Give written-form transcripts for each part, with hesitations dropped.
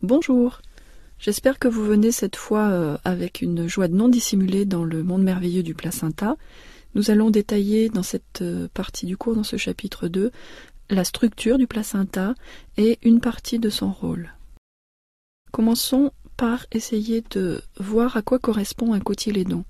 Bonjour, j'espère que vous venez cette fois avec une joie non dissimulée dans le monde merveilleux du placenta. Nous allons détailler dans cette partie du cours, dans ce chapitre 2, la structure du placenta et une partie de son rôle. Commençons par essayer de voir à quoi correspond un cotylédon.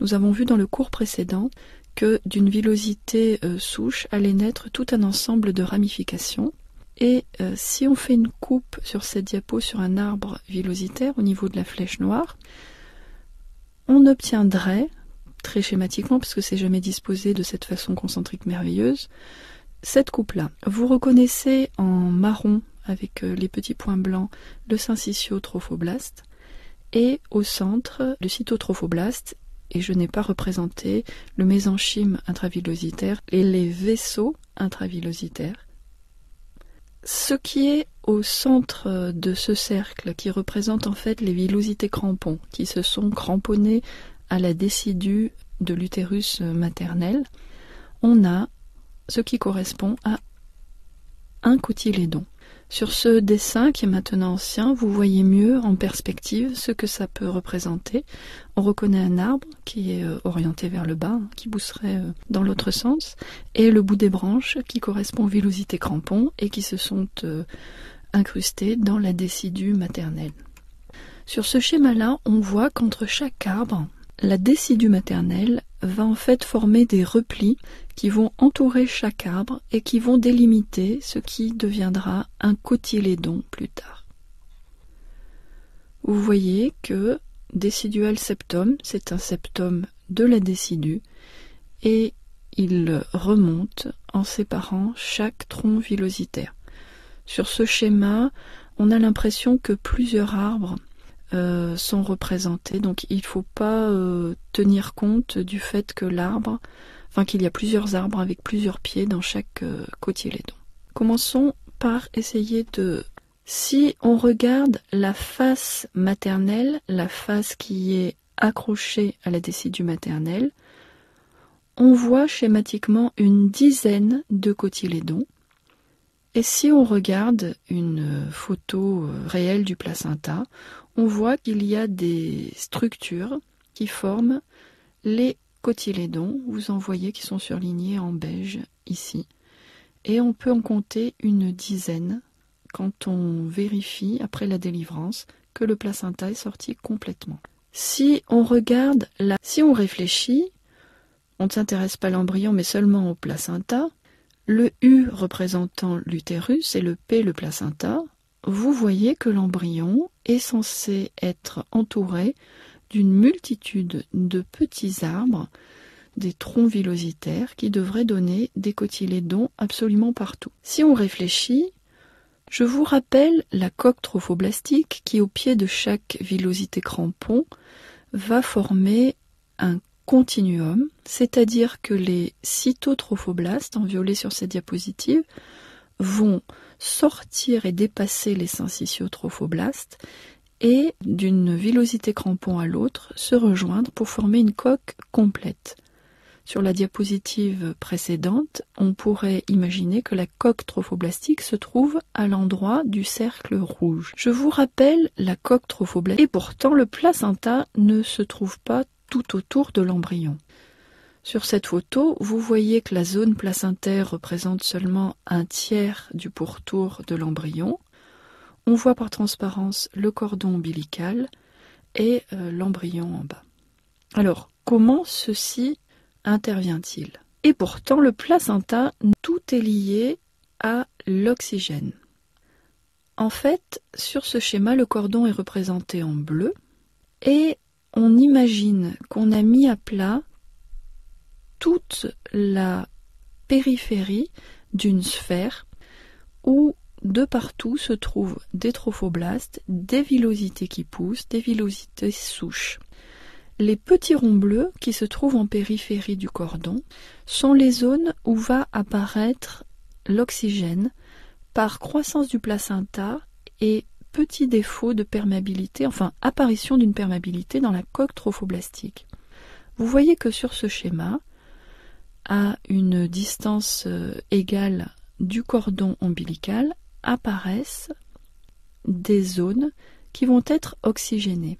Nous avons vu dans le cours précédent que d'une villosité souche allait naître tout un ensemble de ramifications. Et si on fait une coupe sur cette diapo sur un arbre villositaire au niveau de la flèche noire, on obtiendrait, très schématiquement, parce que c'est jamais disposé de cette façon concentrique merveilleuse, cette coupe-là. Vous reconnaissez en marron, avec les petits points blancs, le syncytio-trophoblaste, et au centre, le cytotrophoblast, et je n'ai pas représenté le mésenchyme intravillositaire et les vaisseaux intravillositaires. Ce qui est au centre de ce cercle, qui représente en fait les villosités crampons, qui se sont cramponnés à la décidue de l'utérus maternel, on a ce qui correspond à un cotylédon. Sur ce dessin qui est maintenant ancien, vous voyez mieux en perspective ce que ça peut représenter. On reconnaît un arbre qui est orienté vers le bas, qui pousserait dans l'autre sens, et le bout des branches qui correspond aux villosités crampons et qui se sont incrustées dans la décidue maternelle. Sur ce schéma-là, on voit qu'entre chaque arbre, la décidue maternelle va en fait former des replis qui vont entourer chaque arbre et qui vont délimiter ce qui deviendra un cotylédon plus tard. Vous voyez que décidual septum, c'est un septum de la décidue et il remonte en séparant chaque tronc villositaire. Sur ce schéma, on a l'impression que plusieurs arbres sont représentés, donc il ne faut pas tenir compte du fait que qu'il y a plusieurs arbres avec plusieurs pieds dans chaque cotylédon. Commençons par essayer si on regarde la face maternelle, la face qui est accrochée à la décidue maternelle, on voit schématiquement une dizaine de cotylédons. Et si on regarde une photo réelle du placenta, on voit qu'il y a des structures qui forment les cotylédons. Vous en voyez qui sont surlignés en beige ici. Et on peut en compter une dizaine quand on vérifie, après la délivrance, que le placenta est sorti complètement. Si on réfléchit, on ne s'intéresse pas à l'embryon mais seulement au placenta, le U représentant l'utérus et le P le placenta, vous voyez que l'embryon est censé être entouré d'une multitude de petits arbres, des troncs villositaires qui devraient donner des cotylédons absolument partout. Si on réfléchit, je vous rappelle la coque trophoblastique qui, au pied de chaque villosité crampon, va former un continuum, c'est-à-dire que les cytotrophoblastes, en violet sur cette diapositive, vont sortir et dépasser les syncytiotrophoblastes et d'une villosité crampon à l'autre se rejoindre pour former une coque complète. Sur la diapositive précédente, on pourrait imaginer que la coque trophoblastique se trouve à l'endroit du cercle rouge. Je vous rappelle la coque trophoblastique et pourtant le placenta ne se trouve pas tout autour de l'embryon. Sur cette photo, vous voyez que la zone placentaire représente seulement un tiers du pourtour de l'embryon. On voit par transparence le cordon ombilical et l'embryon en bas. Alors, comment ceci intervient-il? Et pourtant, le placenta, tout est lié à l'oxygène. En fait, sur ce schéma, le cordon est représenté en bleu et on imagine qu'on a mis à plat toute la périphérie d'une sphère où de partout se trouvent des trophoblastes, des villosités qui poussent, des villosités souches. Les petits ronds bleus qui se trouvent en périphérie du cordon sont les zones où va apparaître l'oxygène par croissance du placenta et petit défaut de perméabilité, enfin apparition d'une perméabilité dans la coque trophoblastique. Vous voyez que sur ce schéma, à une distance égale du cordon ombilical, apparaissent des zones qui vont être oxygénées.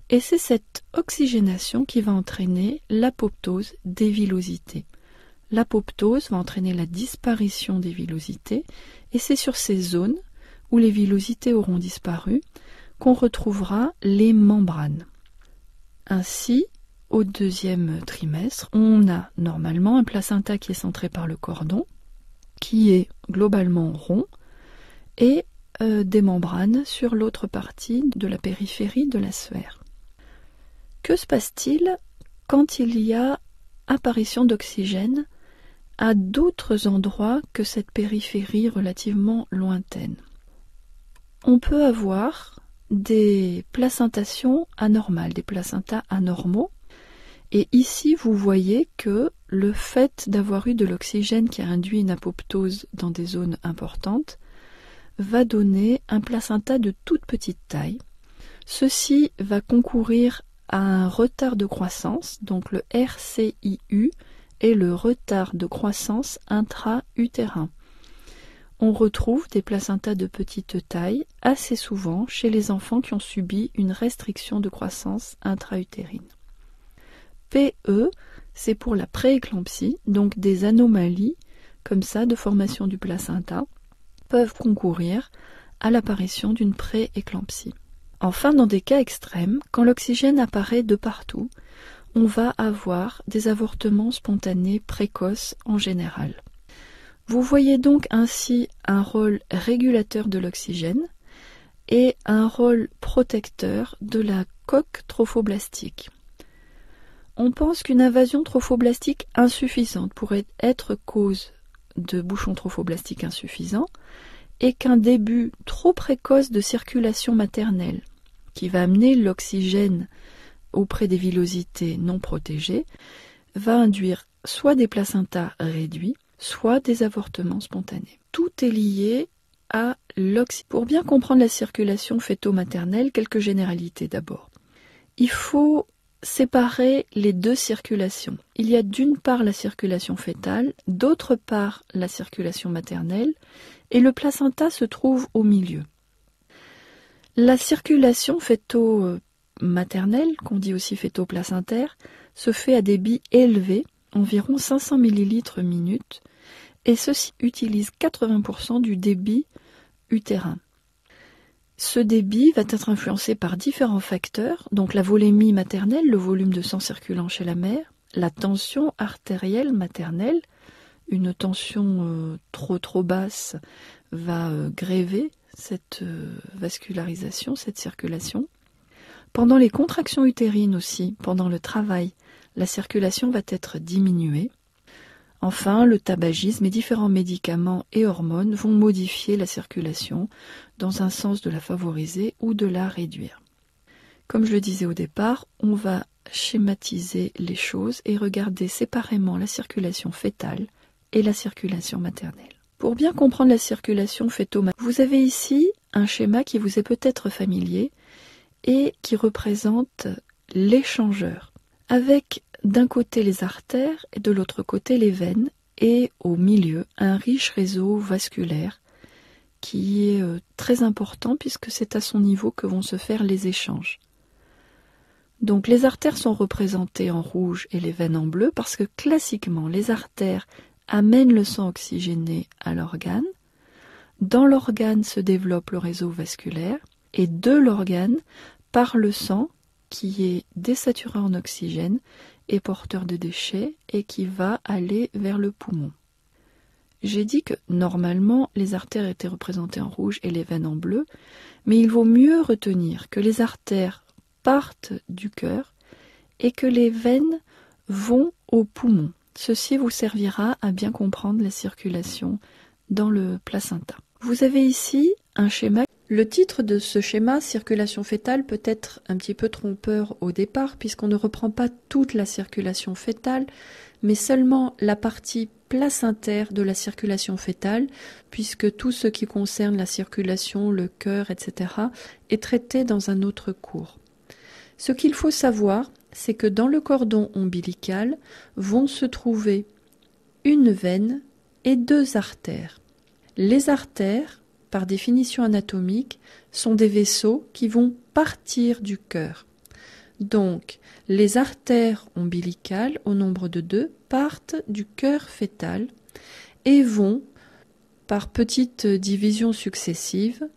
Et c'est cette oxygénation qui va entraîner l'apoptose des villosités. L'apoptose va entraîner la disparition des villosités, et c'est sur ces zones où les villosités auront disparu qu'on retrouvera les membranes. Ainsi, au deuxième trimestre, on a normalement un placenta qui est centré par le cordon, qui est globalement rond, et des membranes sur l'autre partie de la périphérie de la sphère. Que se passe-t-il quand il y a apparition d'oxygène à d'autres endroits que cette périphérie relativement lointaine? On peut avoir des placentations anormales, des placentas anormaux, et ici vous voyez que le fait d'avoir eu de l'oxygène qui a induit une apoptose dans des zones importantes va donner un placenta de toute petite taille. Ceci va concourir à un retard de croissance, donc le RCIU est le retard de croissance intra-utérin. On retrouve des placentas de petite taille assez souvent chez les enfants qui ont subi une restriction de croissance intra-utérine. PE, c'est pour la prééclampsie, donc des anomalies comme ça de formation du placenta peuvent concourir à l'apparition d'une prééclampsie. Enfin, dans des cas extrêmes, quand l'oxygène apparaît de partout, on va avoir des avortements spontanés précoces en général. Vous voyez donc ainsi un rôle régulateur de l'oxygène et un rôle protecteur de la coque trophoblastique. On pense qu'une invasion trophoblastique insuffisante pourrait être cause de bouchons trophoblastiques insuffisants et qu'un début trop précoce de circulation maternelle qui va amener l'oxygène auprès des villosités non protégées va induire soit des placentas réduits, soit des avortements spontanés. Tout est lié à l'oxygène. Pour bien comprendre la circulation fœto-maternelle, quelques généralités d'abord. Il faut séparer les deux circulations. Il y a d'une part la circulation fœtale, d'autre part la circulation maternelle, et le placenta se trouve au milieu. La circulation fœto-maternelle, qu'on dit aussi fœto-placentaire, se fait à débit élevé, environ 500 ml minute, et ceci utilise 80% du débit utérin. Ce débit va être influencé par différents facteurs, donc la volémie maternelle, le volume de sang circulant chez la mère, la tension artérielle maternelle, une tension trop basse va gréver cette vascularisation, cette circulation. Pendant les contractions utérines aussi, pendant le travail, la circulation va être diminuée. Enfin, le tabagisme et différents médicaments et hormones vont modifier la circulation dans un sens de la favoriser ou de la réduire. Comme je le disais au départ, on va schématiser les choses et regarder séparément la circulation fœtale et la circulation maternelle. Pour bien comprendre la circulation fœto-maternelle, vous avez ici un schéma qui vous est peut-être familier et qui représente l'échangeur, avec d'un côté les artères et de l'autre côté les veines, et au milieu un riche réseau vasculaire qui est très important puisque c'est à son niveau que vont se faire les échanges. Donc les artères sont représentées en rouge et les veines en bleu parce que classiquement les artères amènent le sang oxygéné à l'organe. Dans l'organe se développe le réseau vasculaire et de l'organe part le sang qui est désaturé en oxygène et porteur de déchets et qui va aller vers le poumon. J'ai dit que normalement les artères étaient représentées en rouge et les veines en bleu, mais il vaut mieux retenir que les artères partent du cœur et que les veines vont au poumon. Ceci vous servira à bien comprendre la circulation dans le placenta. Vous avez ici un schéma. Le titre de ce schéma, circulation fœtale, peut être un petit peu trompeur au départ puisqu'on ne reprend pas toute la circulation fœtale, mais seulement la partie placentaire de la circulation fœtale, puisque tout ce qui concerne la circulation, le cœur, etc. est traité dans un autre cours. Ce qu'il faut savoir, c'est que dans le cordon ombilical vont se trouver une veine et deux artères. Les artères par définition anatomique, sont des vaisseaux qui vont partir du cœur. Donc, les artères ombilicales, au nombre de 2, partent du cœur fœtal et vont, par petites divisions successives,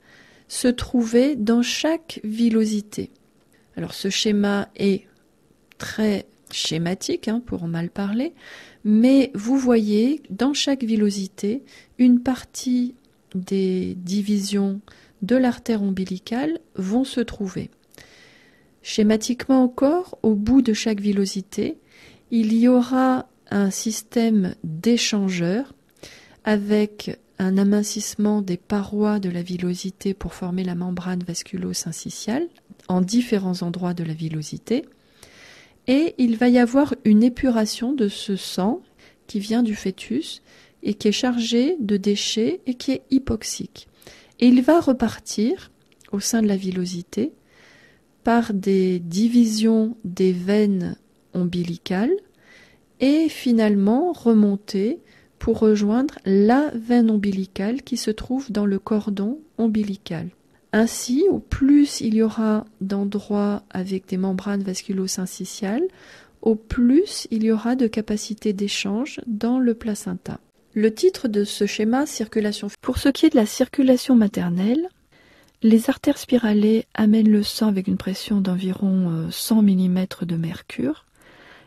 se trouver dans chaque villosité. Alors, ce schéma est très schématique, pour en mal parler, mais vous voyez dans chaque villosité une partie des divisions de l'artère ombilicale vont se trouver. Schématiquement encore, au bout de chaque villosité, il y aura un système d'échangeurs avec un amincissement des parois de la villosité pour former la membrane vasculo-syncytiale en différents endroits de la villosité. Et il va y avoir une épuration de ce sang qui vient du fœtus et qui est chargé de déchets et qui est hypoxique. Et il va repartir au sein de la villosité par des divisions des veines ombilicales et finalement remonter pour rejoindre la veine ombilicale qui se trouve dans le cordon ombilical. Ainsi, au plus il y aura d'endroits avec des membranes vasculo-syncytiales, au plus il y aura de capacité d'échange dans le placenta. Le titre de ce schéma, circulation. Pour ce qui est de la circulation maternelle, les artères spiralées amènent le sang avec une pression d'environ 100 mm de mercure.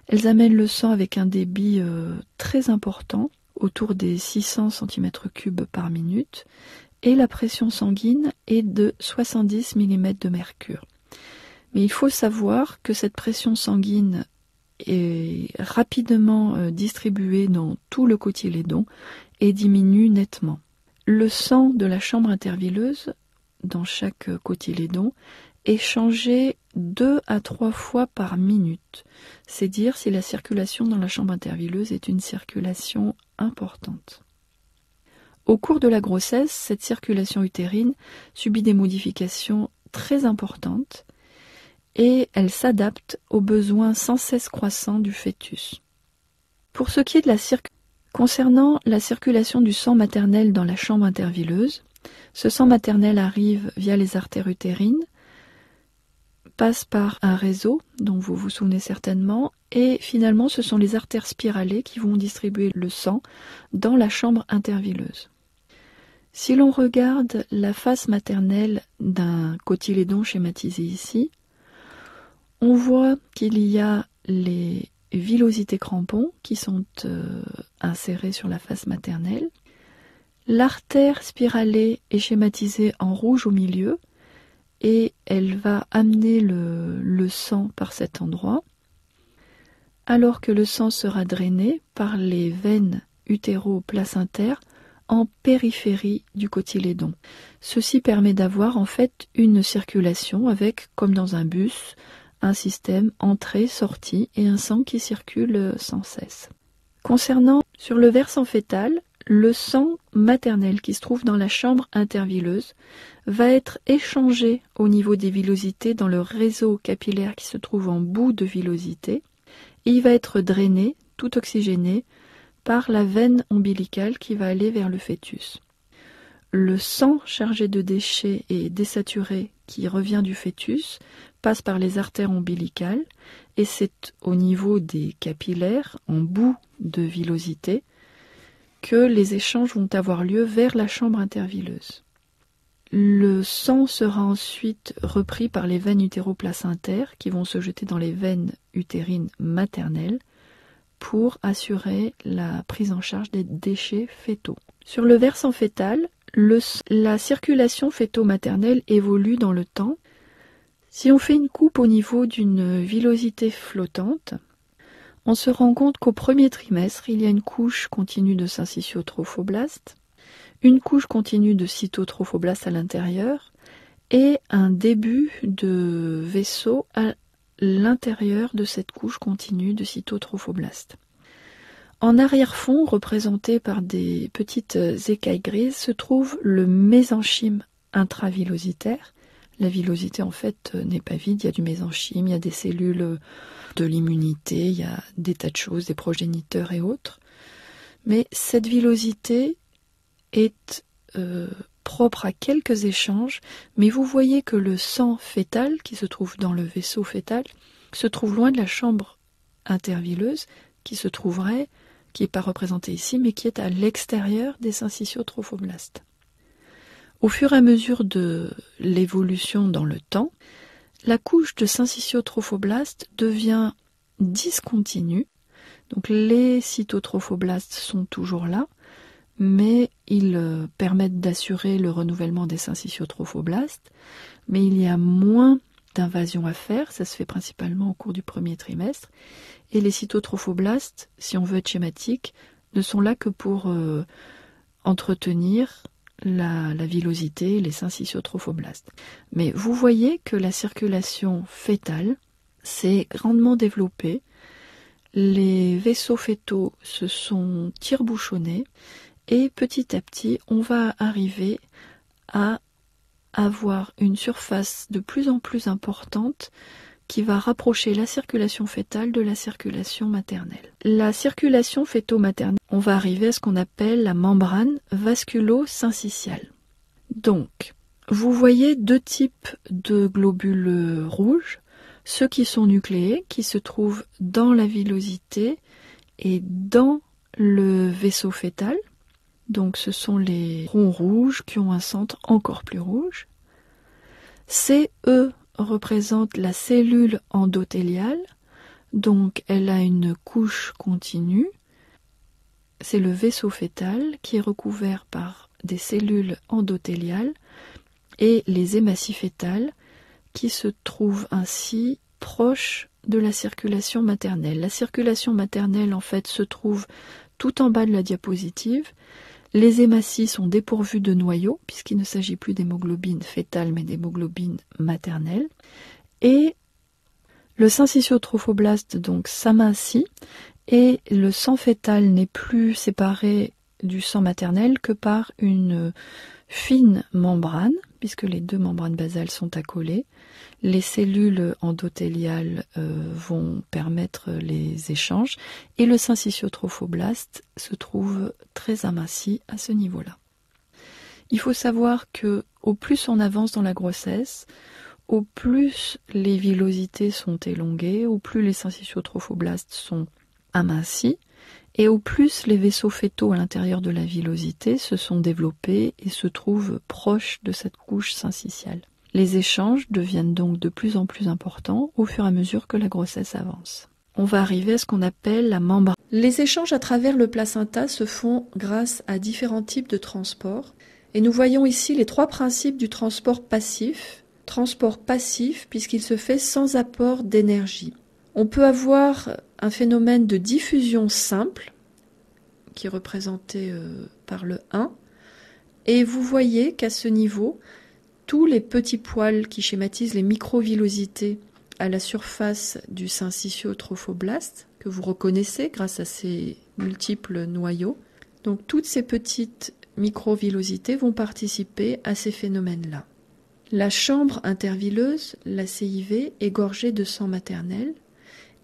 Elles amènent le sang avec un débit très important, autour des 600 cm3 par minute, et la pression sanguine est de 70 mm de mercure. Mais il faut savoir que cette pression sanguine est rapidement distribuée dans tout le cotylédon et diminue nettement. Le sang de la chambre intervilleuse dans chaque cotylédon est changé 2 à 3 fois par minute. C'est dire si la circulation dans la chambre intervilleuse est une circulation importante. Au cours de la grossesse, cette circulation utérine subit des modifications très importantes et elle s'adapte aux besoins sans cesse croissants du fœtus. Pour ce qui est de concernant la circulation du sang maternel dans la chambre intervilleuse, ce sang maternel arrive via les artères utérines, passe par un réseau dont vous vous souvenez certainement, et finalement ce sont les artères spiralées qui vont distribuer le sang dans la chambre intervilleuse. Si l'on regarde la face maternelle d'un cotylédon schématisé ici, on voit qu'il y a les villosités crampons qui sont insérées sur la face maternelle. L'artère spiralée est schématisée en rouge au milieu et elle va amener le sang par cet endroit, alors que le sang sera drainé par les veines utéro-placentaires en périphérie du cotylédon. Ceci permet d'avoir en fait une circulation avec, comme dans un bus, un système entrée-sortie et un sang qui circule sans cesse. Concernant sur le versant fœtal, le sang maternel qui se trouve dans la chambre intervilleuse va être échangé au niveau des villosités dans le réseau capillaire qui se trouve en bout de villosité et il va être drainé, tout oxygéné, par la veine ombilicale qui va aller vers le fœtus. Le sang chargé de déchets et désaturé qui revient du fœtus passe par les artères ombilicales et c'est au niveau des capillaires, en bout de villosité, que les échanges vont avoir lieu vers la chambre intervilleuse. Le sang sera ensuite repris par les veines utéroplacentaires qui vont se jeter dans les veines utérines maternelles pour assurer la prise en charge des déchets fœtaux. Sur le versant fœtal, la circulation fœto-maternelle évolue dans le temps. Si on fait une coupe au niveau d'une villosité flottante, on se rend compte qu'au premier trimestre, il y a une couche continue de syncytiotrophoblastes, une couche continue de cytotrophoblastes à l'intérieur et un début de vaisseau à l'intérieur de cette couche continue de cytotrophoblastes. En arrière-fond, représenté par des petites écailles grises, se trouve le mésenchyme intravillositaire. La villosité, en fait, n'est pas vide, il y a du mésenchyme, il y a des cellules de l'immunité, il y a des tas de choses, des progéniteurs et autres. Mais cette villosité est propre à quelques échanges, mais vous voyez que le sang fœtal, qui se trouve dans le vaisseau fœtal, se trouve loin de la chambre intervileuse, qui n'est pas représentée ici, mais qui est à l'extérieur des syncytiotrophoblastes. Au fur et à mesure de l'évolution dans le temps, la couche de syncytiotrophoblastes devient discontinue. Donc les cytotrophoblastes sont toujours là, mais ils permettent d'assurer le renouvellement des syncytiotrophoblastes, mais il y a moins d'invasion à faire, ça se fait principalement au cours du premier trimestre, et les cytotrophoblastes, si on veut être schématique, ne sont là que pour entretenir la villosité, les syncytiotrophoblastes. Mais vous voyez que la circulation fœtale s'est grandement développée, les vaisseaux fœtaux se sont tire-bouchonnés, et petit à petit, on va arriver à avoir une surface de plus en plus importante qui va rapprocher la circulation fœtale de la circulation maternelle. La circulation fœto-maternelle, on va arriver à ce qu'on appelle la membrane vasculo-syncytiale. Donc, vous voyez deux types de globules rouges, ceux qui sont nucléés, qui se trouvent dans la villosité et dans le vaisseau fœtal. Donc ce sont les ronds rouges qui ont un centre encore plus rouge. Ces E représentent la cellule endothéliale, donc elle a une couche continue. C'est le vaisseau fœtal qui est recouvert par des cellules endothéliales et les hématies fœtales qui se trouvent ainsi proches de la circulation maternelle. La circulation maternelle en fait se trouve tout en bas de la diapositive. Les hématies sont dépourvues de noyaux, puisqu'il ne s'agit plus d'hémoglobine fœtale, mais d'hémoglobine maternelle. Et le syncytiotrophoblaste donc s'amincit, et le sang fœtal n'est plus séparé du sang maternel que par une fine membrane, puisque les deux membranes basales sont accolées. Les cellules endothéliales vont permettre les échanges et le syncytiotrophoblaste se trouve très aminci à ce niveau-là. Il faut savoir que au plus on avance dans la grossesse, au plus les villosités sont élongées, au plus les syncytiotrophoblastes sont amincis et au plus les vaisseaux fœtaux à l'intérieur de la villosité se sont développés et se trouvent proches de cette couche syncytiale. Les échanges deviennent donc de plus en plus importants au fur et à mesure que la grossesse avance. On va arriver à ce qu'on appelle la membrane. Les échanges à travers le placenta se font grâce à différents types de transports. Et nous voyons ici les trois principes du transport passif. Transport passif puisqu'il se fait sans apport d'énergie. On peut avoir un phénomène de diffusion simple, qui est représenté par le 1. Et vous voyez qu'à ce niveau, tous les petits poils qui schématisent les microvillosités à la surface du syncytiotrophoblaste, que vous reconnaissez grâce à ces multiples noyaux. Donc toutes ces petites microvillosités vont participer à ces phénomènes-là. La chambre intervileuse, la CIV, est gorgée de sang maternel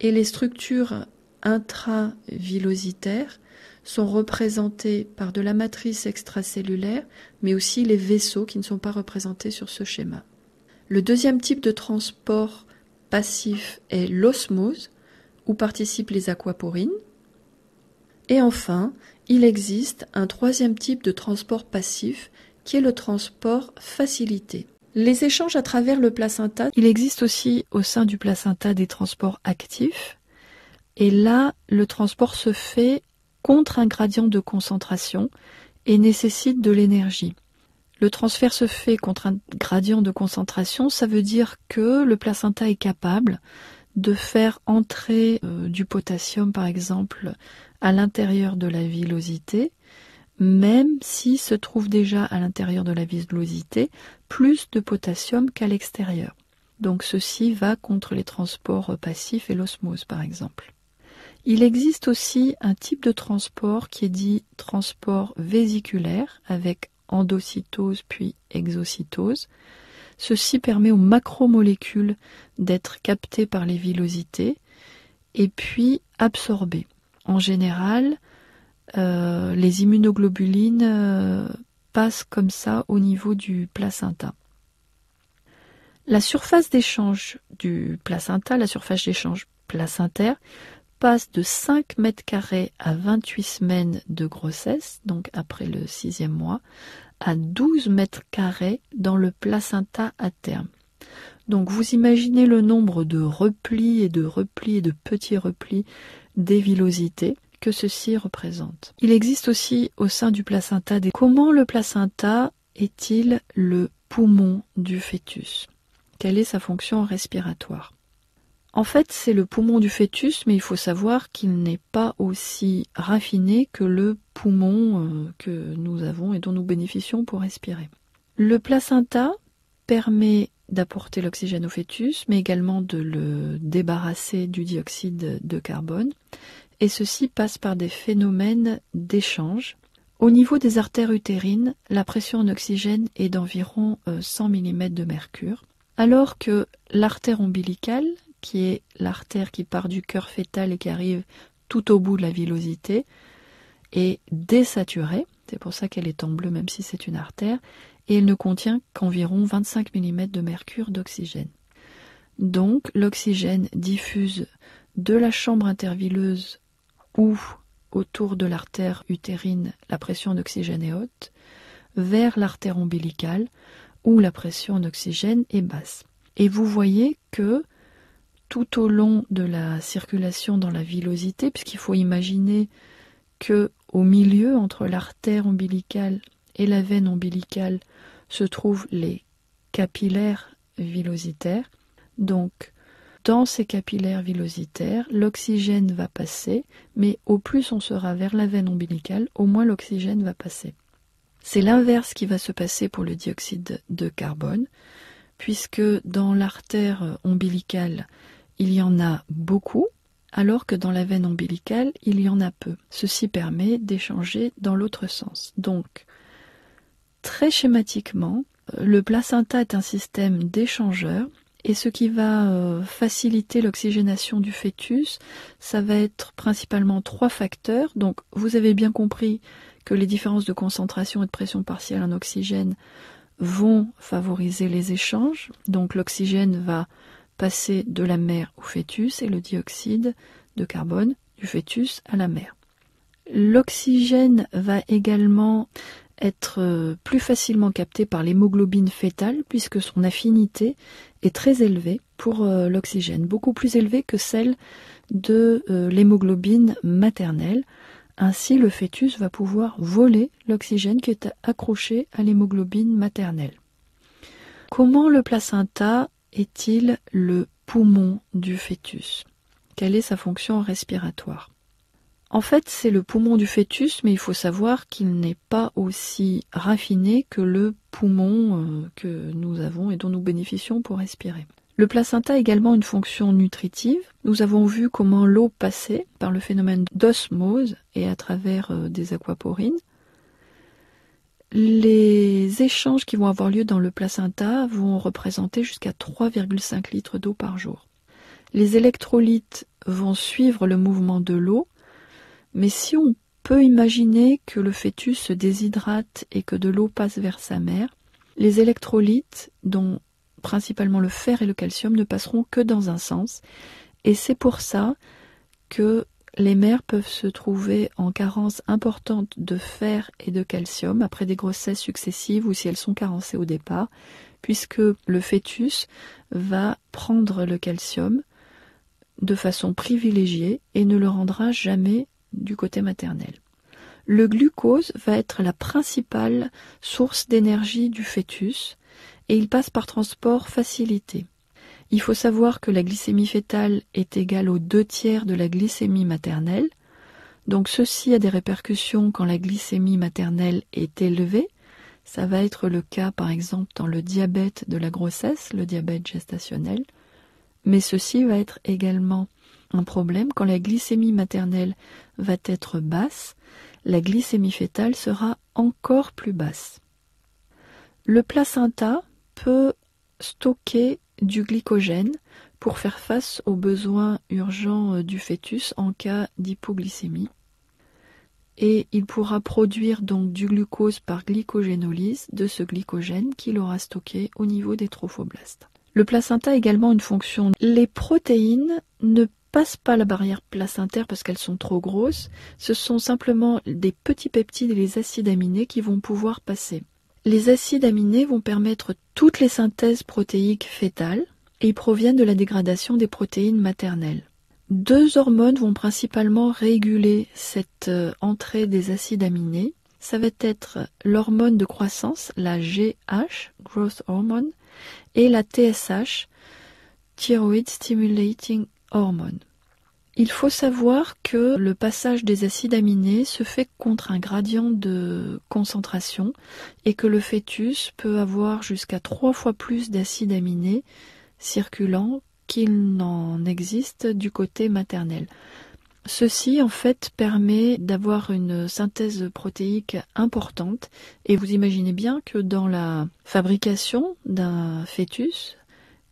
et les structures intravillositaires sont représentés par de la matrice extracellulaire, mais aussi les vaisseaux qui ne sont pas représentés sur ce schéma. Le deuxième type de transport passif est l'osmose, où participent les aquaporines. Et enfin, il existe un troisième type de transport passif, qui est le transport facilité. Les échanges à travers le placenta, il existe aussi au sein du placenta des transports actifs, et là, le transport se fait contre un gradient de concentration et nécessite de l'énergie. Le transfert se fait contre un gradient de concentration, ça veut dire que le placenta est capable de faire entrer du potassium par exemple à l'intérieur de la villosité, même s'il se trouve déjà à l'intérieur de la villosité plus de potassium qu'à l'extérieur. Donc ceci va contre les transports passifs et l'osmose par exemple. Il existe aussi un type de transport qui est dit transport vésiculaire avec endocytose puis exocytose. Ceci permet aux macromolécules d'être captées par les villosités et puis absorbées. En général, les immunoglobulines passe comme ça au niveau du placenta. La surface d'échange du placenta, la surface d'échange placentaire, passe de 5 mètres carrés à 28 semaines de grossesse, donc après le 6e mois, à 12 mètres carrés dans le placenta à terme. Donc vous imaginez le nombre de replis et de petits replis des villosités que ceci représente. Il existe aussi au sein du placenta Comment le placenta est-il le poumon du fœtus? Quelle est sa fonction respiratoire? En fait, c'est le poumon du fœtus, mais il faut savoir qu'il n'est pas aussi raffiné que le poumon que nous avons et dont nous bénéficions pour respirer. Le placenta permet d'apporter l'oxygène au fœtus, mais également de le débarrasser du dioxyde de carbone, et ceci passe par des phénomènes d'échange. Au niveau des artères utérines, la pression en oxygène est d'environ 100 mm de mercure, alors que l'artère ombilicale, qui est l'artère qui part du cœur fœtal et qui arrive tout au bout de la villosité, est désaturée, c'est pour ça qu'elle est en bleu même si c'est une artère, et elle ne contient qu'environ 25 mm de mercure d'oxygène. Donc l'oxygène diffuse de la chambre intervilleuse où, autour de l'artère utérine, la pression d'oxygène est haute, vers l'artère ombilicale où la pression d'oxygène est basse. Et vous voyez que tout au long de la circulation dans la villosité, puisqu'il faut imaginer que au milieu, entre l'artère ombilicale et la veine ombilicale, se trouvent les capillaires villositaires. Donc, dans ces capillaires villositaires, l'oxygène va passer, mais au plus on sera vers la veine ombilicale, au moins l'oxygène va passer. C'est l'inverse qui va se passer pour le dioxyde de carbone, puisque dans l'artère ombilicale, il y en a beaucoup, alors que dans la veine ombilicale, il y en a peu. Ceci permet d'échanger dans l'autre sens. Donc, très schématiquement, le placenta est un système d'échangeurs, et ce qui va faciliter l'oxygénation du fœtus, ça va être principalement 3 facteurs. Donc, vous avez bien compris que les différences de concentration et de pression partielle en oxygène vont favoriser les échanges. Donc, l'oxygène va passer de la mère au fœtus et le dioxyde de carbone du fœtus à la mère. L'oxygène va également être plus facilement capté par l'hémoglobine fœtale puisque son affinité est très élevée pour l'oxygène, beaucoup plus élevée que celle de l'hémoglobine maternelle. Ainsi, le fœtus va pouvoir voler l'oxygène qui est accroché à l'hémoglobine maternelle. Comment le placenta est-il le poumon du fœtus? Quelle est sa fonction respiratoire? En fait, c'est le poumon du fœtus, mais il faut savoir qu'il n'est pas aussi raffiné que le poumon que nous avons et dont nous bénéficions pour respirer. Le placenta a également une fonction nutritive. Nous avons vu comment l'eau passait par le phénomène d'osmose et à travers des aquaporines. Les échanges qui vont avoir lieu dans le placenta vont représenter jusqu'à 3,5 litres d'eau par jour. Les électrolytes vont suivre le mouvement de l'eau, mais si on peut imaginer que le fœtus se déshydrate et que de l'eau passe vers sa mère, les électrolytes, dont principalement le fer et le calcium, ne passeront que dans un sens. Et c'est pour ça que les mères peuvent se trouver en carence importante de fer et de calcium après des grossesses successives ou si elles sont carencées au départ, puisque le fœtus va prendre le calcium de façon privilégiée et ne le rendra jamais du côté maternel. Le glucose va être la principale source d'énergie du fœtus et il passe par transport facilité. Il faut savoir que la glycémie fœtale est égale aux 2/3 de la glycémie maternelle. Donc ceci a des répercussions quand la glycémie maternelle est élevée. Ça va être le cas par exemple dans le diabète de la grossesse, le diabète gestationnel. Mais ceci va être également un problème quand la glycémie maternelle va être basse. La glycémie fœtale sera encore plus basse. Le placenta peut stocker du glycogène pour faire face aux besoins urgents du fœtus en cas d'hypoglycémie. et il pourra produire donc du glucose par glycogénolyse de ce glycogène qu'il aura stocké au niveau des trophoblastes. Le placenta a également une fonction. Les protéines ne passent pas la barrière placentaire parce qu'elles sont trop grosses. Ce sont simplement des petits peptides et les acides aminés qui vont pouvoir passer. Les acides aminés vont permettre toutes les synthèses protéiques fœtales et ils proviennent de la dégradation des protéines maternelles. 2 hormones vont principalement réguler cette entrée des acides aminés. Ça va être l'hormone de croissance, la GH, Growth Hormone, et la TSH, Thyroid Stimulating Hormone. Il faut savoir que le passage des acides aminés se fait contre un gradient de concentration et que le fœtus peut avoir jusqu'à 3 fois plus d'acides aminés circulant qu'il n'en existe du côté maternel. Ceci, en fait, permet d'avoir une synthèse protéique importante et vous imaginez bien que dans la fabrication d'un fœtus,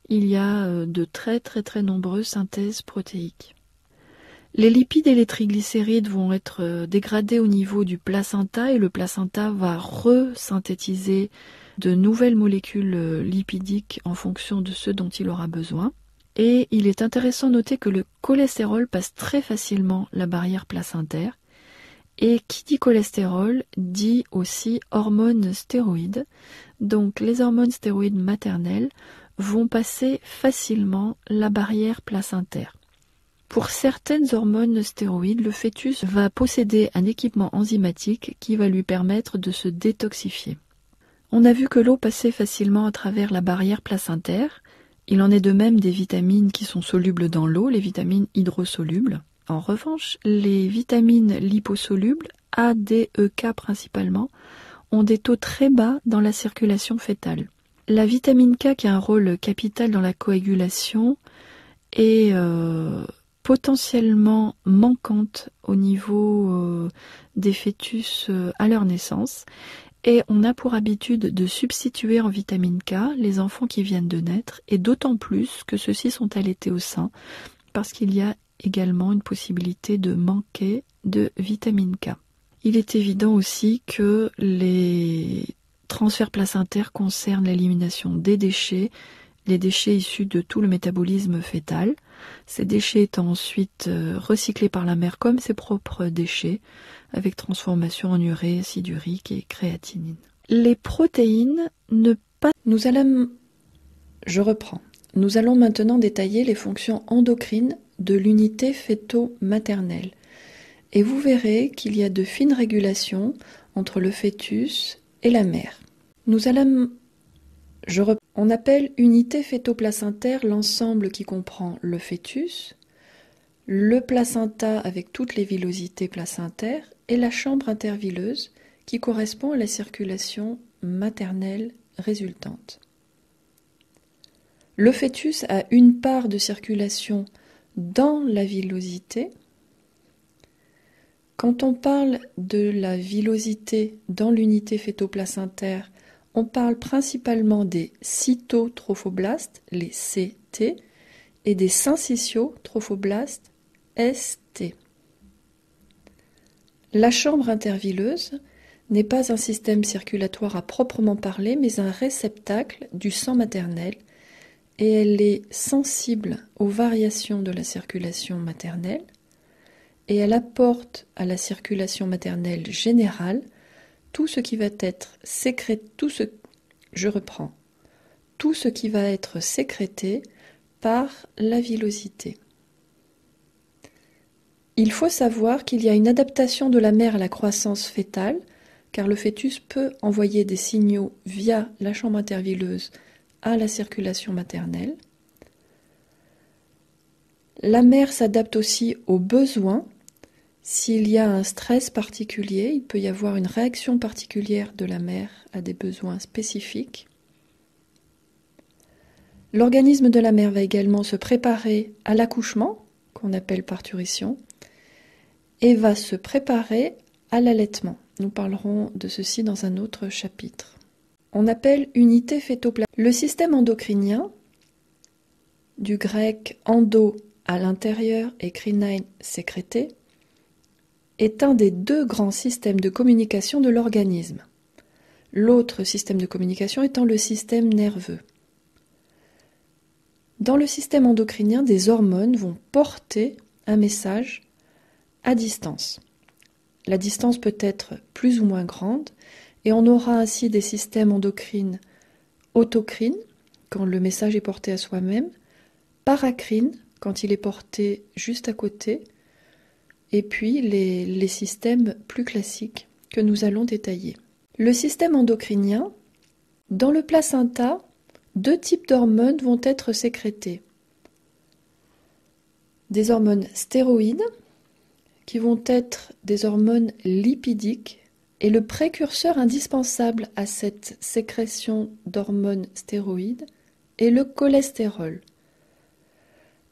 il y a de très nombreuses synthèses protéiques. Les lipides et les triglycérides vont être dégradés au niveau du placenta et le placenta va resynthétiser de nouvelles molécules lipidiques en fonction de ce dont il aura besoin. Et il est intéressant de noter que le cholestérol passe très facilement la barrière placentaire. Et qui dit cholestérol dit aussi hormones stéroïdes. Donc les hormones stéroïdes maternelles vont passer facilement la barrière placentaire. Pour certaines hormones stéroïdes, le fœtus va posséder un équipement enzymatique qui va lui permettre de se détoxifier. On a vu que l'eau passait facilement à travers la barrière placentaire. Il en est de même des vitamines qui sont solubles dans l'eau, les vitamines hydrosolubles. En revanche, les vitamines liposolubles, A, D, E, K principalement, ont des taux très bas dans la circulation fœtale. La vitamine K, qui a un rôle capital dans la coagulation, est potentiellement manquante au niveau des fœtus à leur naissance. Et on a pour habitude de substituer en vitamine K les enfants qui viennent de naître, et d'autant plus que ceux-ci sont allaités au sein, parce qu'il y a également une possibilité de manquer de vitamine K. Il est évident aussi que les transferts placentaires concernent l'élimination des déchets, les déchets issus de tout le métabolisme fœtal, ces déchets étant ensuite recyclés par la mère comme ses propres déchets, avec transformation en urée, acide urique et créatinine. Les protéines ne passent... Nous allons maintenant détailler les fonctions endocrines de l'unité fœto-maternelle. Et vous verrez qu'il y a de fines régulations entre le fœtus et la mère. On appelle unité fœto-placentaire l'ensemble qui comprend le fœtus, le placenta avec toutes les villosités placentaires et la chambre intervilleuse qui correspond à la circulation maternelle résultante. Le fœtus a une part de circulation dans la villosité. Quand on parle de la villosité dans l'unité fœto-placentaire, on parle principalement des cytotrophoblastes, les CT, et des syncytiotrophoblastes, ST. La chambre intervilleuse n'est pas un système circulatoire à proprement parler, mais un réceptacle du sang maternel, et elle est sensible aux variations de la circulation maternelle, et elle apporte à la circulation maternelle générale tout ce qui va être sécrété, tout ce qui va être sécrété par la villosité. Il faut savoir qu'il y a une adaptation de la mère à la croissance fœtale, car le fœtus peut envoyer des signaux via la chambre intervilleuse à la circulation maternelle. La mère s'adapte aussi aux besoins. S'il y a un stress particulier, il peut y avoir une réaction particulière de la mère à des besoins spécifiques. L'organisme de la mère va également se préparer à l'accouchement, qu'on appelle parturition, et va se préparer à l'allaitement. Nous parlerons de ceci dans un autre chapitre. On appelle unité fœto-placentaire. Le système endocrinien, du grec endo à l'intérieur et krinein sécrété, est un des deux grands systèmes de communication de l'organisme. L'autre système de communication étant le système nerveux. Dans le système endocrinien, des hormones vont porter un message à distance. La distance peut être plus ou moins grande et on aura ainsi des systèmes endocrines autocrines, quand le message est porté à soi-même, paracrines, quand il est porté juste à côté, et puis les systèmes plus classiques que nous allons détailler. Le système endocrinien, dans le placenta, deux types d'hormones vont être sécrétées. Des hormones stéroïdes, qui vont être des hormones lipidiques, et le précurseur indispensable à cette sécrétion d'hormones stéroïdes est le cholestérol.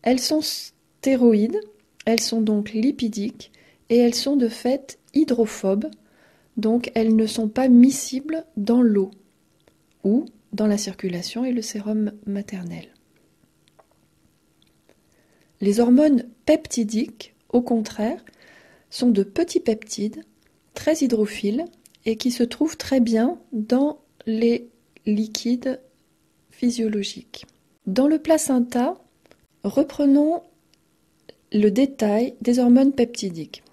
Elles sont stéroïdes, elles sont donc lipidiques, et elles sont de fait hydrophobes, donc elles ne sont pas miscibles dans l'eau ou dans la circulation et le sérum maternel. Les hormones peptidiques, au contraire, sont de petits peptides, très hydrophiles, et qui se trouvent très bien dans les liquides physiologiques. Dans le placenta, reprenons le détail des hormones peptidiques.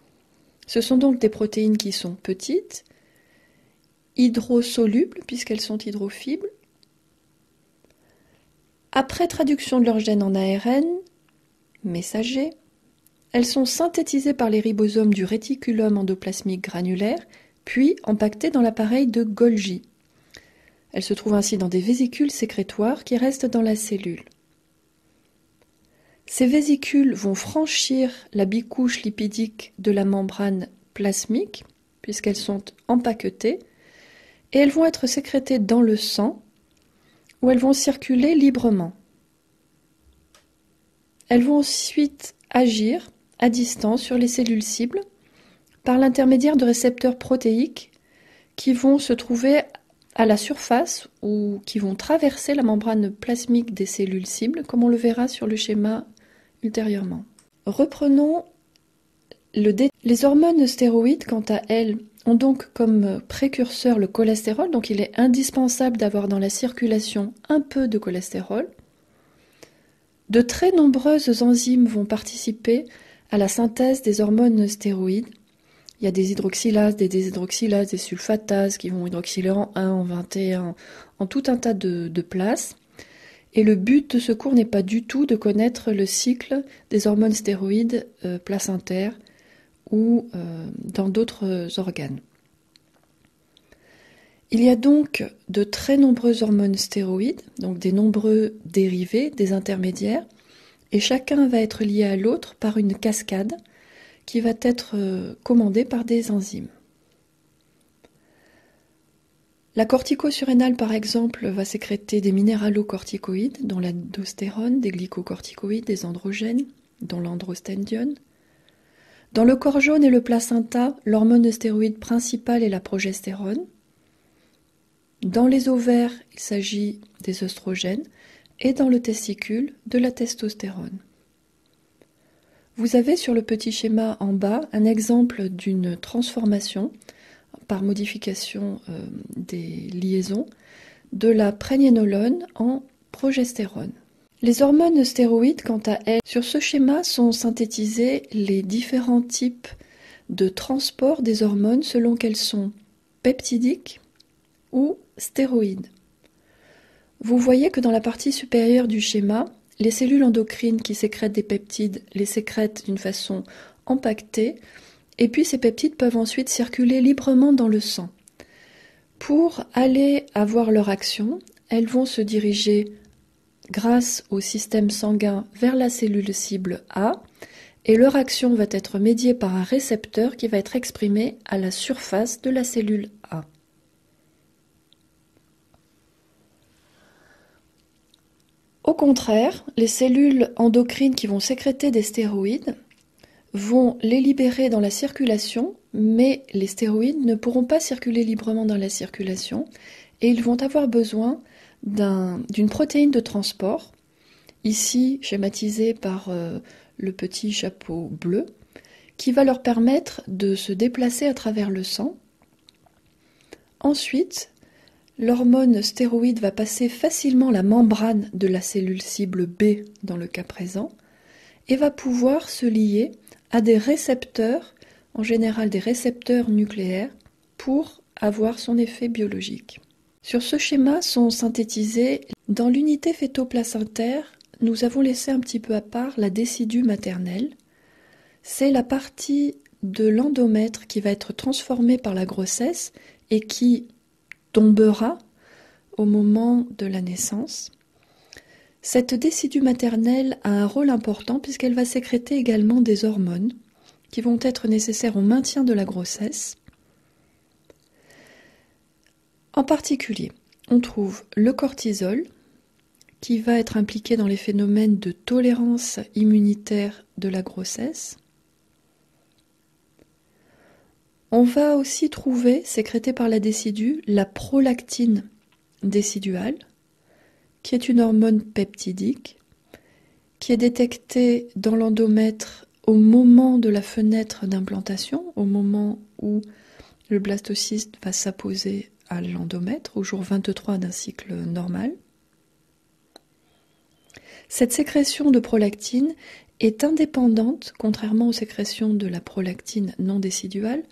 Ce sont donc des protéines qui sont petites, hydrosolubles puisqu'elles sont hydrophiles. Après traduction de leur gène en ARN messager, elles sont synthétisées par les ribosomes du réticulum endoplasmique granulaire, puis empaquetées dans l'appareil de Golgi. Elles se trouvent ainsi dans des vésicules sécrétoires qui restent dans la cellule. Ces vésicules vont franchir la bicouche lipidique de la membrane plasmique, puisqu'elles sont empaquetées, et elles vont être sécrétées dans le sang, où elles vont circuler librement. Elles vont ensuite agir à distance sur les cellules cibles par l'intermédiaire de récepteurs protéiques qui vont se trouver à la surface ou qui vont traverser la membrane plasmique des cellules cibles, comme on le verra sur le schéma ultérieurement. Reprenons les hormones stéroïdes, quant à elles, ont donc comme précurseur le cholestérol, donc il est indispensable d'avoir dans la circulation un peu de cholestérol. De très nombreuses enzymes vont participer à la synthèse des hormones stéroïdes. Il y a des hydroxylases, des déshydroxylases, des sulfatases qui vont hydroxyler en 1, en 21, en tout un tas de places. Et le but de ce cours n'est pas du tout de connaître le cycle des hormones stéroïdes placentaires ou dans d'autres organes. Il y a donc de très nombreuses hormones stéroïdes, donc des nombreux dérivés, des intermédiaires, et chacun va être lié à l'autre par une cascade qui va être commandée par des enzymes. La corticosurrénale, par exemple, va sécréter des minéralocorticoïdes, dont l'aldostérone, des glycocorticoïdes, des androgènes, dont l'androstendione. Dans le corps jaune et le placenta, l'hormone stéroïde principale est la progestérone. Dans les ovaires, il s'agit des œstrogènes, et dans le testicule, de la testostérone. Vous avez sur le petit schéma en bas un exemple d'une transformation par modification des liaisons de la prégnénolone en progestérone. Les hormones stéroïdes, quant à elles, sur ce schéma sont synthétisés les différents types de transport des hormones selon qu'elles sont peptidiques ou stéroïdes. Vous voyez que dans la partie supérieure du schéma, les cellules endocrines qui sécrètent des peptides les sécrètent d'une façon empaquetée, et puis ces peptides peuvent ensuite circuler librement dans le sang. Pour aller avoir leur action, elles vont se diriger grâce au système sanguin vers la cellule cible A, et leur action va être médiée par un récepteur qui va être exprimé à la surface de la cellule A. Au contraire, les cellules endocrines qui vont sécréter des stéroïdes vont les libérer dans la circulation, mais les stéroïdes ne pourront pas circuler librement dans la circulation et ils vont avoir besoin d'une protéine de transport, ici schématisée par le petit chapeau bleu, qui va leur permettre de se déplacer à travers le sang. Ensuite, l'hormone stéroïde va passer facilement la membrane de la cellule cible B dans le cas présent et va pouvoir se lier à des récepteurs, en général des récepteurs nucléaires, pour avoir son effet biologique. Sur ce schéma sont synthétisés, dans l'unité fœto-placentaire, nous avons laissé un petit peu à part la décidue maternelle. C'est la partie de l'endomètre qui va être transformée par la grossesse et qui tombera au moment de la naissance. Cette décidue maternelle a un rôle important puisqu'elle va sécréter également des hormones qui vont être nécessaires au maintien de la grossesse. En particulier, on trouve le cortisol qui va être impliqué dans les phénomènes de tolérance immunitaire de la grossesse. On va aussi trouver, sécrétée par la décidue, la prolactine déciduale, qui est une hormone peptidique, qui est détectée dans l'endomètre au moment de la fenêtre d'implantation, au moment où le blastocyste va s'apposer à l'endomètre, au jour 23 d'un cycle normal. Cette sécrétion de prolactine est indépendante, contrairement aux sécrétions de la prolactine non déciduale,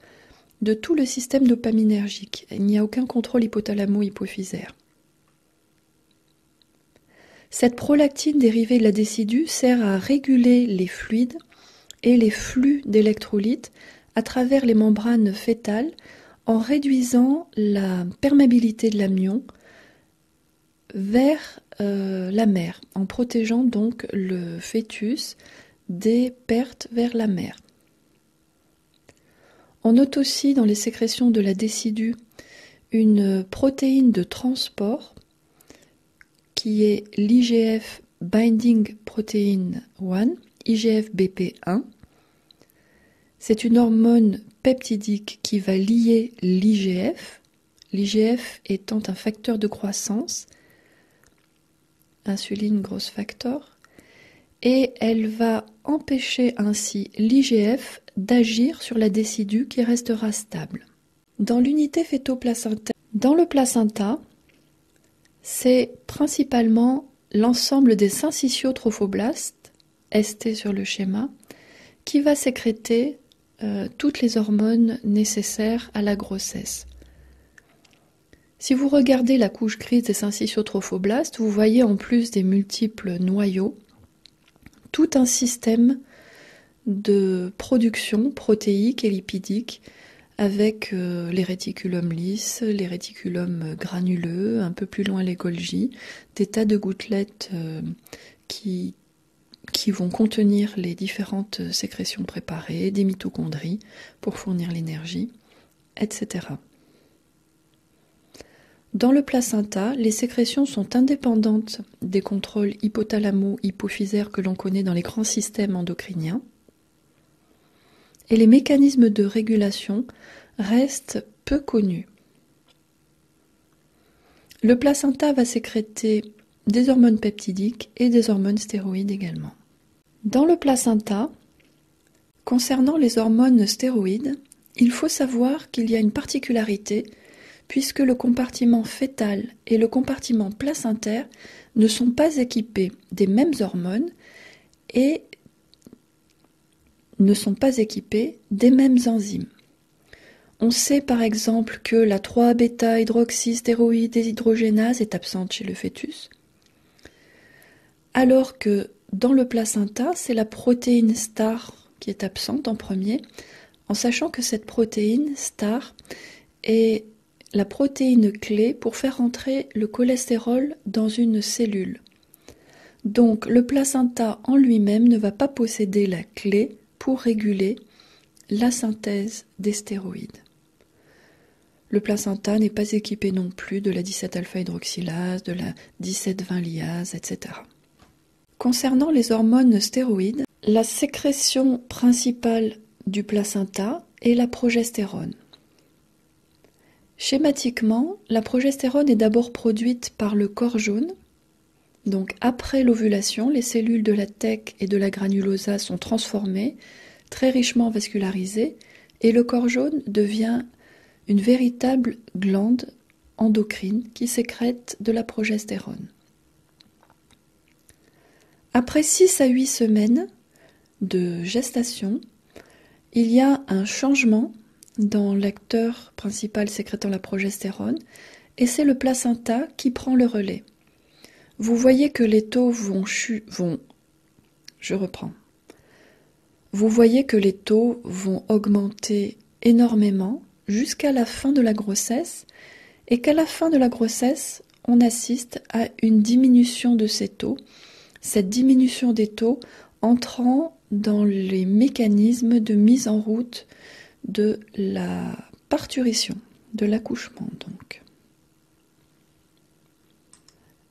de tout le système dopaminergique. Il n'y a aucun contrôle hypothalamo-hypophysaire. Cette prolactine dérivée de la décidue sert à réguler les fluides et les flux d'électrolytes à travers les membranes fœtales en réduisant la perméabilité de l'amnion vers la mère, en protégeant donc le fœtus des pertes vers la mère. On note aussi dans les sécrétions de la décidue une protéine de transport qui est l'IGF Binding Protein 1, IGF-BP1. C'est une hormone peptidique qui va lier l'IGF, l'IGF étant un facteur de croissance, insuline growth factor, et elle va empêcher ainsi l'IGF d'agir sur la décidue qui restera stable. Dans l'unité fœto-placentaire, dans le placenta, c'est principalement l'ensemble des syncytiotrophoblastes, ST sur le schéma, qui va sécréter toutes les hormones nécessaires à la grossesse. Si vous regardez la couche grise des syncytiotrophoblastes, vous voyez en plus des multiples noyaux tout un système de production protéique et lipidique avec les réticulums lisses, les réticulums granuleux, un peu plus loin les Golgi, des tas de gouttelettes qui vont contenir les différentes sécrétions préparées, des mitochondries pour fournir l'énergie, etc. Dans le placenta, les sécrétions sont indépendantes des contrôles hypothalamo-hypophysaires que l'on connaît dans les grands systèmes endocriniens. Et les mécanismes de régulation restent peu connus. Le placenta va sécréter des hormones peptidiques et des hormones stéroïdes également. Dans le placenta, concernant les hormones stéroïdes, il faut savoir qu'il y a une particularité puisque le compartiment fœtal et le compartiment placentaire ne sont pas équipés des mêmes hormones et ne sont pas équipés des mêmes enzymes. On sait par exemple que la 3-bêta-hydroxystéroïde déshydrogénase est absente chez le fœtus, alors que dans le placenta, c'est la protéine STAR qui est absente en premier, en sachant que cette protéine STAR est la protéine clé pour faire entrer le cholestérol dans une cellule. Donc le placenta en lui-même ne va pas posséder la clé pour réguler la synthèse des stéroïdes. Le placenta n'est pas équipé non plus de la 17-alpha-hydroxylase, de la 17-20-liase, etc. Concernant les hormones stéroïdes, la sécrétion principale du placenta est la progestérone. Schématiquement, la progestérone est d'abord produite par le corps jaune. Donc après l'ovulation, les cellules de la thèque et de la granulosa sont transformées, très richement vascularisé, et le corps jaune devient une véritable glande endocrine qui sécrète de la progestérone. Après 6 à 8 semaines de gestation, il y a un changement dans l'acteur principal sécrétant la progestérone, et c'est le placenta qui prend le relais. Vous voyez que les taux Vous voyez que les taux vont augmenter énormément jusqu'à la fin de la grossesse, et qu'à la fin de la grossesse, on assiste à une diminution de ces taux. Cette diminution des taux entrant dans les mécanismes de mise en route de la parturition, de l'accouchement donc.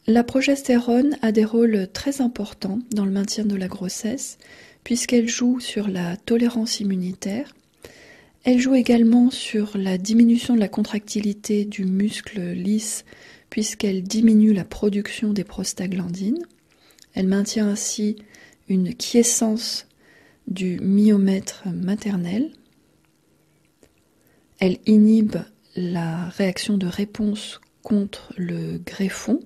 La progestérone a des rôles très importants dans le maintien de la grossesse, puisqu'elle joue sur la tolérance immunitaire. Elle joue également sur la diminution de la contractilité du muscle lisse, puisqu'elle diminue la production des prostaglandines. Elle maintient ainsi une quiescence du myomètre maternel. Elle inhibe la réaction de réponse contre le greffon,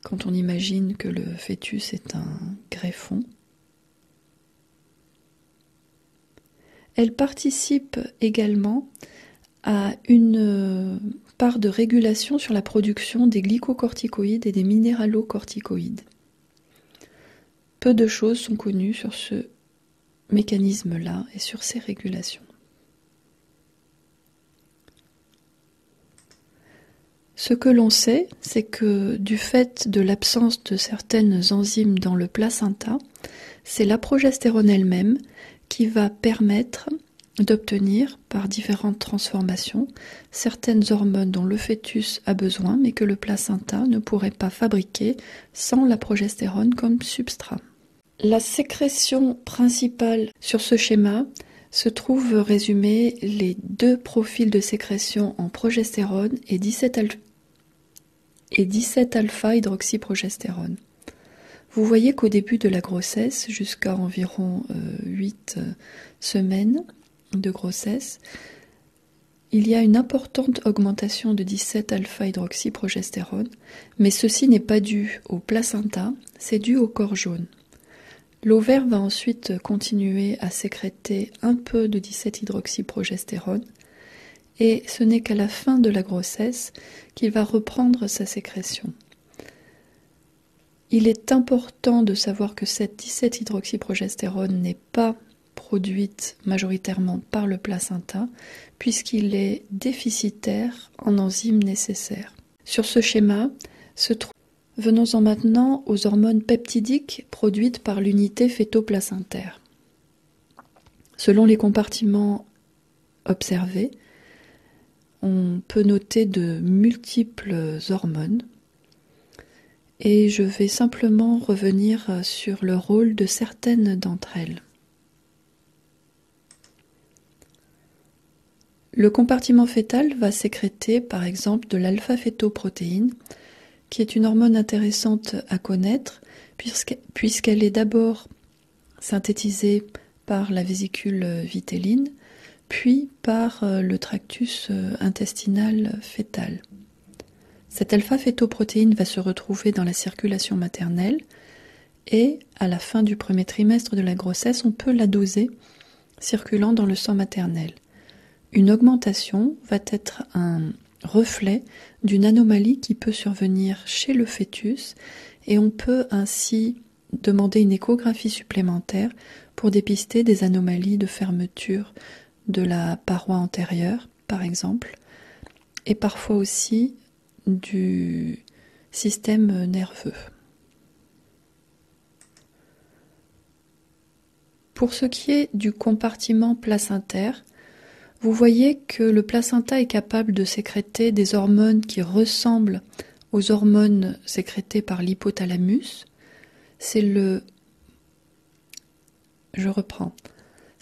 quand on imagine que le fœtus est un greffon. Elle participe également à une part de régulation sur la production des glycocorticoïdes et des minéralocorticoïdes. Peu de choses sont connues sur ce mécanisme-là et sur ces régulations. Ce que l'on sait, c'est que du fait de l'absence de certaines enzymes dans le placenta, c'est la progestérone elle-même qui va permettre d'obtenir, par différentes transformations, certaines hormones dont le fœtus a besoin, mais que le placenta ne pourrait pas fabriquer sans la progestérone comme substrat. La sécrétion principale sur ce schéma se trouve résumée les deux profils de sécrétion en progestérone et 17-alpha-hydroxyprogestérone. Vous voyez qu'au début de la grossesse, jusqu'à environ 8 semaines de grossesse, il y a une importante augmentation de 17-alpha-hydroxyprogestérone, mais ceci n'est pas dû au placenta, c'est dû au corps jaune. L'ovaire va ensuite continuer à sécréter un peu de 17-hydroxyprogestérone, et ce n'est qu'à la fin de la grossesse qu'il va reprendre sa sécrétion. Il est important de savoir que cette 17-hydroxyprogestérone n'est pas produite majoritairement par le placenta, puisqu'il est déficitaire en enzymes nécessaires. Sur ce schéma se trouve. Venons-en maintenant aux hormones peptidiques produites par l'unité fœto-placentaire. Selon les compartiments observés, on peut noter de multiples hormones, et je vais simplement revenir sur le rôle de certaines d'entre elles. Le compartiment fœtal va sécréter par exemple de l'alpha-fœtoprotéine, qui est une hormone intéressante à connaître, puisqu'elle est d'abord synthétisée par la vésicule vitelline, puis par le tractus intestinal fœtal. Cette alpha-fœtoprotéine va se retrouver dans la circulation maternelle, et à la fin du premier trimestre de la grossesse, on peut la doser circulant dans le sang maternel. Une augmentation va être un reflet d'une anomalie qui peut survenir chez le fœtus, et on peut ainsi demander une échographie supplémentaire pour dépister des anomalies de fermeture de la paroi antérieure, par exemple, et parfois aussi du système nerveux. Pour ce qui est du compartiment placentaire, vous voyez que le placenta est capable de sécréter des hormones qui ressemblent aux hormones sécrétées par l'hypothalamus. C'est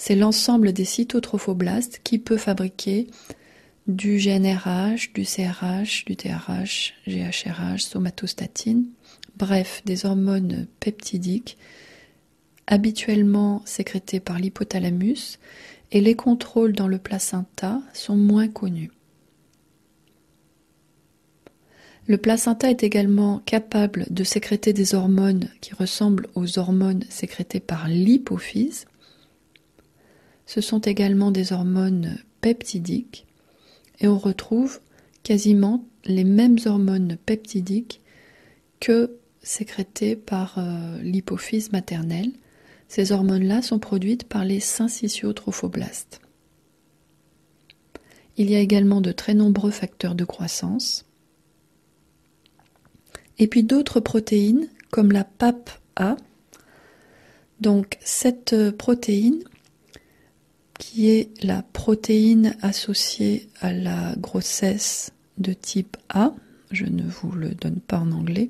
l'ensemble des cytotrophoblastes qui peut fabriquer du GnRH, du CRH, du TRH, GHRH, somatostatine, bref, des hormones peptidiques habituellement sécrétés par l'hypothalamus et les contrôles dans le placenta sont moins connus. Le placenta est également capable de sécréter des hormones qui ressemblent aux hormones sécrétées par l'hypophyse. Ce sont également des hormones peptidiques et on retrouve quasiment les mêmes hormones peptidiques que sécrétées par l'hypophyse maternelle. Ces hormones-là sont produites par les syncytiotrophoblastes. Il y a également de très nombreux facteurs de croissance. Et puis d'autres protéines, comme la PAP-A. Donc cette protéine, qui est la protéine associée à la grossesse de type A, je ne vous le donne pas en anglais,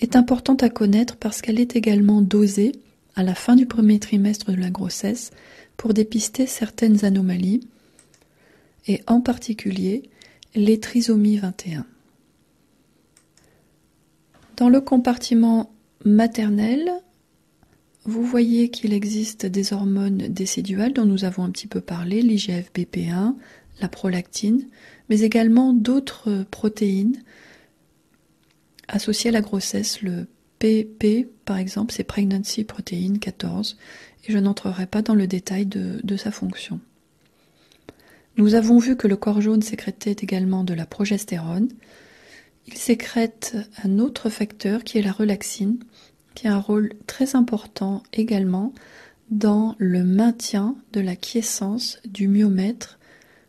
est importante à connaître parce qu'elle est également dosée à la fin du premier trimestre de la grossesse pour dépister certaines anomalies, et en particulier les trisomies 21. Dans le compartiment maternel, vous voyez qu'il existe des hormones déciduales dont nous avons un petit peu parlé, l'IGF-BP1, la prolactine, mais également d'autres protéines associées à la grossesse. Le PP, par exemple, c'est Pregnancy Protein 14, et je n'entrerai pas dans le détail de sa fonction. Nous avons vu que le corps jaune sécrétait également de la progestérone. Il sécrète un autre facteur qui est la relaxine, qui a un rôle très important également dans le maintien de la quiescence du myomètre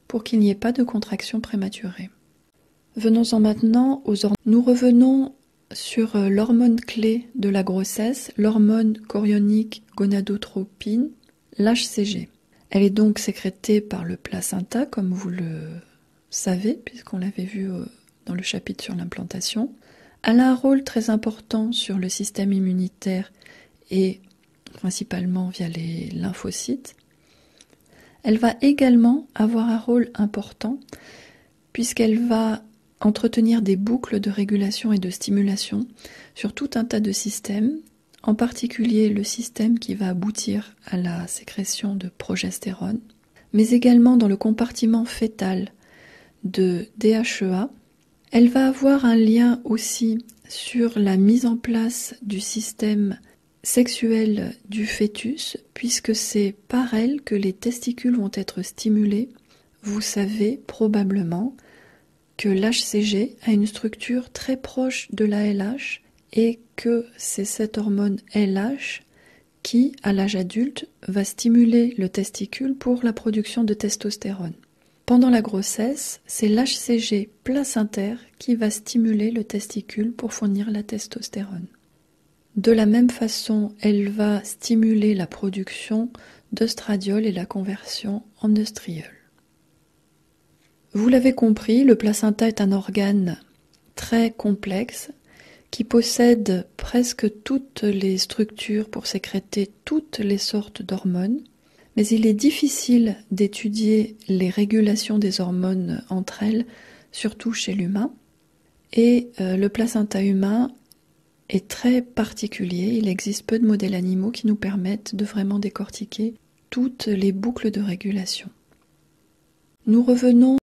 pour qu'il n'y ait pas de contraction prématurée. Venons-en maintenant aux hormones. Nous revenons sur l'hormone clé de la grossesse, l'hormone chorionique gonadotropine, l'HCG. Elle est donc sécrétée par le placenta, comme vous le savez, puisqu'on l'avait vu dans le chapitre sur l'implantation. Elle a un rôle très important sur le système immunitaire et principalement via les lymphocytes. Elle va également avoir un rôle important puisqu'elle va entretenir des boucles de régulation et de stimulation sur tout un tas de systèmes, en particulier le système qui va aboutir à la sécrétion de progestérone, mais également dans le compartiment fœtal de DHEA. Elle va avoir un lien aussi sur la mise en place du système sexuel du fœtus, puisque c'est par elle que les testicules vont être stimulés. Vous savez probablement que l'HCG a une structure très proche de la LH et que c'est cette hormone LH qui, à l'âge adulte, va stimuler le testicule pour la production de testostérone. Pendant la grossesse, c'est l'HCG placentaire qui va stimuler le testicule pour fournir la testostérone. De la même façon, elle va stimuler la production d'œstradiol et la conversion en œstriol. Vous l'avez compris, le placenta est un organe très complexe qui possède presque toutes les structures pour sécréter toutes les sortes d'hormones. Mais il est difficile d'étudier les régulations des hormones entre elles, surtout chez l'humain. Et le placenta humain est très particulier. Il existe peu de modèles animaux qui nous permettent de vraiment décortiquer toutes les boucles de régulation. Nous revenons